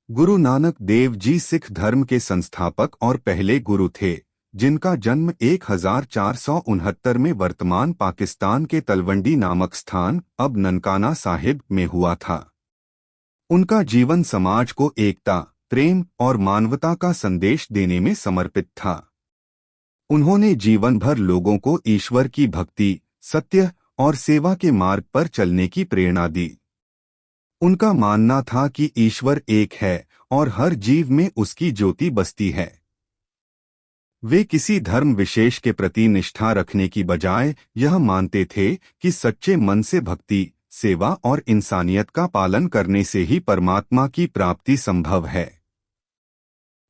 गुरु नानक देव जी सिख धर्म के संस्थापक और पहले गुरु थे, जिनका जन्म 1469 में वर्तमान पाकिस्तान के तलवंडी नामक स्थान अब ननकाना साहिब में हुआ था। उनका जीवन समाज को एकता, प्रेम और मानवता का संदेश देने में समर्पित था। उन्होंने जीवन भर लोगों को ईश्वर की भक्ति, सत्य और सेवा के मार्ग पर चलने की प्रेरणा दी। उनका मानना था कि ईश्वर एक है और हर जीव में उसकी ज्योति बसती है। वे किसी धर्म विशेष के प्रति निष्ठा रखने की बजाय यह मानते थे कि सच्चे मन से भक्ति, सेवा और इंसानियत का पालन करने से ही परमात्मा की प्राप्ति संभव है।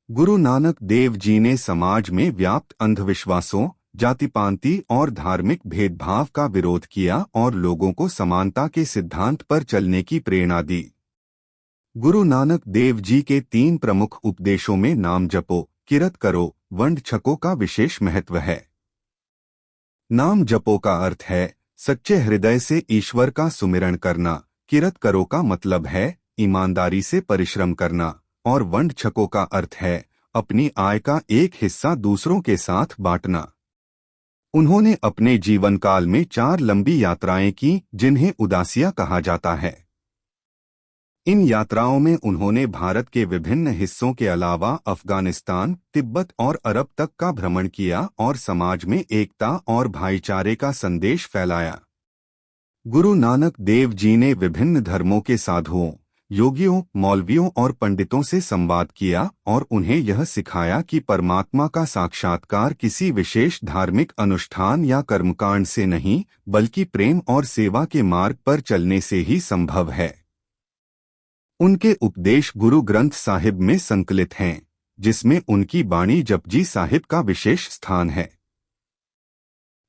गुरु नानक देव जी ने समाज में व्याप्त अंधविश्वासों, जातिपांति और धार्मिक भेदभाव का विरोध किया और लोगों को समानता के सिद्धांत पर चलने की प्रेरणा दी। गुरु नानक देव जी के 3 प्रमुख उपदेशों में नाम जपो, किरत करो, वंड छको का विशेष महत्व है। नाम जपो का अर्थ है सच्चे हृदय से ईश्वर का सुमिरन करना, किरत करो का मतलब है ईमानदारी से परिश्रम करना और वंड छको का अर्थ है अपनी आय का एक हिस्सा दूसरों के साथ बांटना। उन्होंने अपने जीवन काल में 4 लंबी यात्राएं की, जिन्हें उदासियां कहा जाता है। इन यात्राओं में उन्होंने भारत के विभिन्न हिस्सों के अलावा अफगानिस्तान, तिब्बत और अरब तक का भ्रमण किया और समाज में एकता और भाईचारे का संदेश फैलाया। गुरु नानक देव जी ने विभिन्न धर्मों के साधुओं, योगियों, मौलवियों और पंडितों से संवाद किया और उन्हें यह सिखाया कि परमात्मा का साक्षात्कार किसी विशेष धार्मिक अनुष्ठान या कर्मकांड से नहीं, बल्कि प्रेम और सेवा के मार्ग पर चलने से ही संभव है। उनके उपदेश गुरु ग्रंथ साहिब में संकलित हैं, जिसमें उनकी बाणी जपजी साहिब का विशेष स्थान है।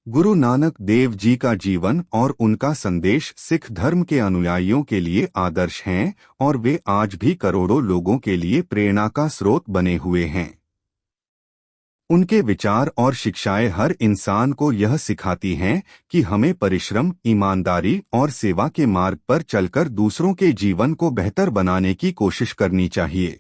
गुरु नानक देव जी का जीवन और उनका संदेश सिख धर्म के अनुयायियों के लिए आदर्श हैं और वे आज भी करोड़ों लोगों के लिए प्रेरणा का स्रोत बने हुए हैं। उनके विचार और शिक्षाएं हर इंसान को यह सिखाती हैं कि हमें परिश्रम, ईमानदारी और सेवा के मार्ग पर चलकर दूसरों के जीवन को बेहतर बनाने की कोशिश करनी चाहिए।